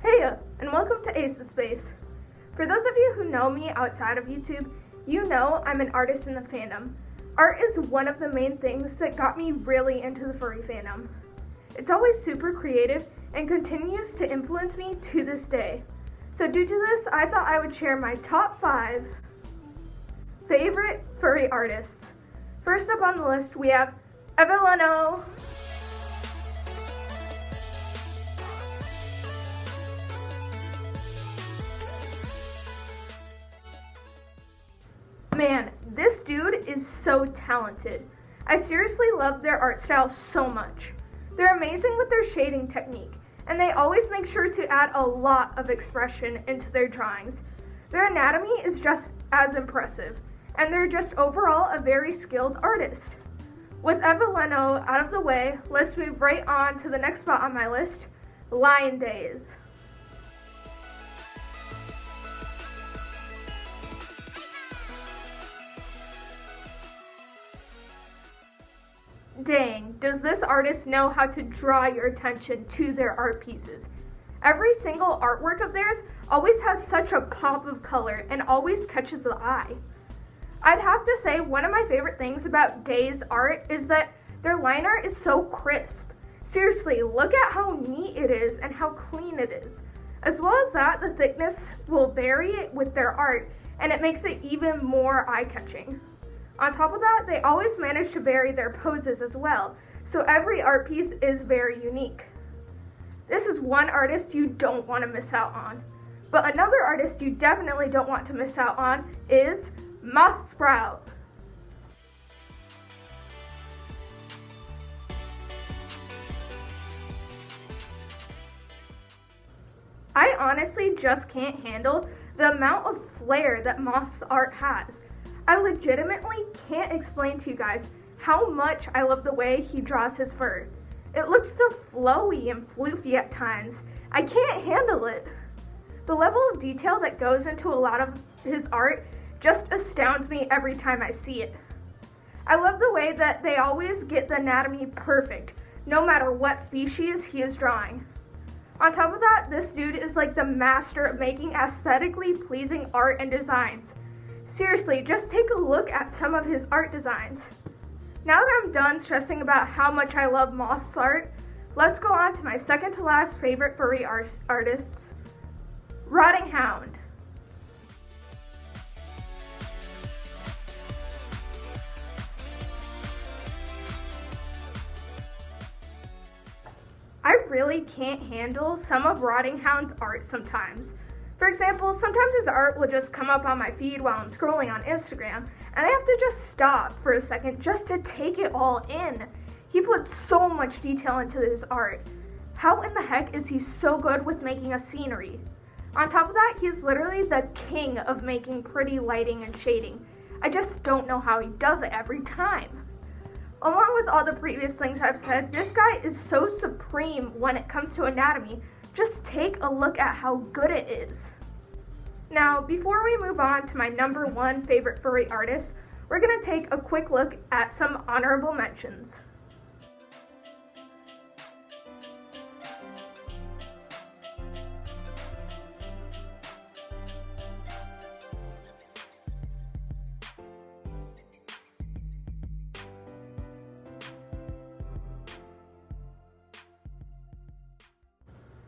Heya, and welcome to Ace of Space. For those of you who know me outside of YouTube, you know I'm an artist in the fandom. Art is one of the main things that got me really into the furry fandom. It's always super creative and continues to influence me to this day. So due to this, I thought I would share my top 5 favorite furry artists. First up on the list, we have Evelenoh. Man, this dude is so talented. I seriously love their art style so much. They're amazing with their shading technique, and they always make sure to add a lot of expression into their drawings. Their anatomy is just as impressive, and they're just overall a very skilled artist. With Eveleno out of the way, let's move right on to the next spot on my list, Daze. Dang, does this artist know how to draw your attention to their art pieces. Every single artwork of theirs always has such a pop of color and always catches the eye. I'd have to say one of my favorite things about Daze art is that their line art is so crisp. Seriously, look at how neat it is and how clean it is. As well as that, the thickness will vary with their art, and it makes it even more eye-catching. On top of that, they always manage to vary their poses as well, so every art piece is very unique. This is one artist you don't want to miss out on. But another artist you definitely don't want to miss out on is Moth Sprout. I honestly just can't handle the amount of flair that Moth's art has. I legitimately can't explain to you guys how much I love the way he draws his fur. It looks so flowy and floofy at times. I can't handle it. The level of detail that goes into a lot of his art just astounds me every time I see it. I love the way that they always get the anatomy perfect, no matter what species he is drawing. On top of that, this dude is like the master of making aesthetically pleasing art and designs. Seriously, just take a look at some of his art designs. Now that I'm done stressing about how much I love Moth's art, let's go on to my second to last favorite furry artists, Rottinghound. I really can't handle some of Rottinghound's art sometimes. For example, sometimes his art will just come up on my feed while I'm scrolling on Instagram, and I have to just stop for a second just to take it all in. He puts so much detail into his art. How in the heck is he so good with making a scenery? On top of that, he's literally the king of making pretty lighting and shading. I just don't know how he does it every time. Along with all the previous things I've said, this guy is so supreme when it comes to anatomy. Just take a look at how good it is. Now, before we move on to my number 1 favorite furry artist, we're going to take a quick look at some honorable mentions.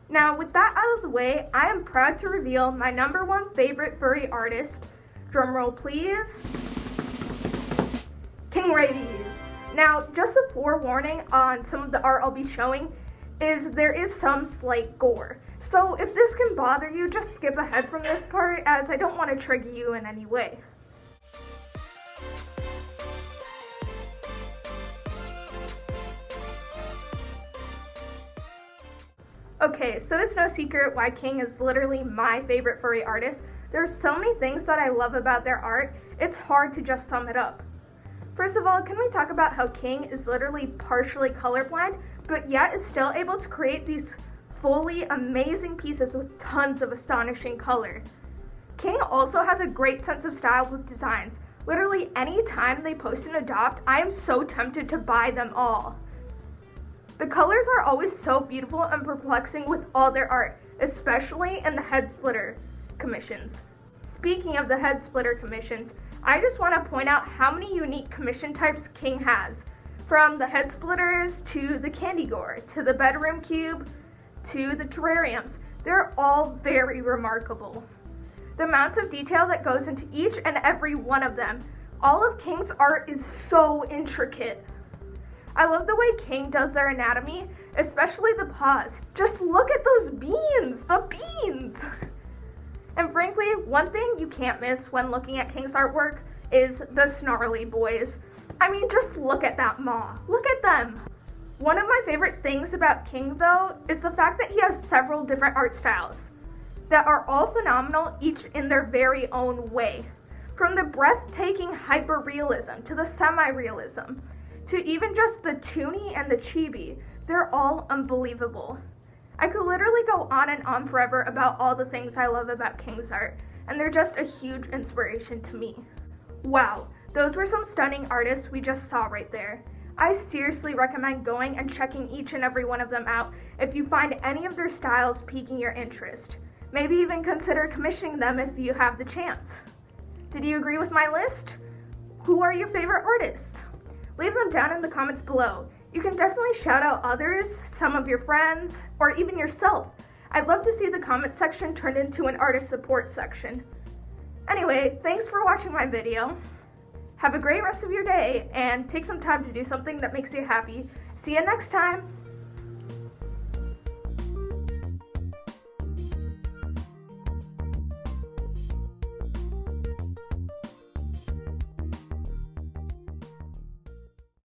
Now, with that out of the way, I am proud to reveal my number 1 favorite furry artist, drumroll please, King Rabies. Now, just a forewarning on some of the art I'll be showing is there is some slight gore. So if this can bother you, just skip ahead from this part as I don't want to trigger you in any way. Okay, so it's no secret why King is literally my favorite furry artist. There's so many things that I love about their art, it's hard to just sum it up. First of all, can we talk about how King is literally partially colorblind, but yet is still able to create these fully amazing pieces with tons of astonishing color. King also has a great sense of style with designs. Literally any time they post and adopt, I am so tempted to buy them all. The colors are always so beautiful and perplexing with all their art, especially in the head splitter commissions. Speaking of the head splitter commissions, I just want to point out how many unique commission types King has. From the head splitters, to the candy gore, to the bedroom cube, to the terrariums. They're all very remarkable. The amount of detail that goes into each and every one of them. All of King's art is so intricate. I love the way King does their anatomy, especially the paws. Just look at those beans, the beans! And frankly, one thing you can't miss when looking at King's artwork is the snarly boys. I mean, just look at that maw. Look at them. One of my favorite things about King, though, is the fact that he has several different art styles that are all phenomenal, each in their very own way. From the breathtaking hyper-realism to the semi-realism, to even just the toony and the chibi, they're all unbelievable. I could literally go on and on forever about all the things I love about King's art, and they're just a huge inspiration to me. Wow, those were some stunning artists we just saw right there. I seriously recommend going and checking each and every one of them out if you find any of their styles piquing your interest. Maybe even consider commissioning them if you have the chance. Did you agree with my list? Who are your favorite artists? Leave them down in the comments below. You can definitely shout out others, some of your friends, or even yourself. I'd love to see the comment section turned into an artist support section. Anyway, thanks for watching my video. Have a great rest of your day, and take some time to do something that makes you happy. See you next time!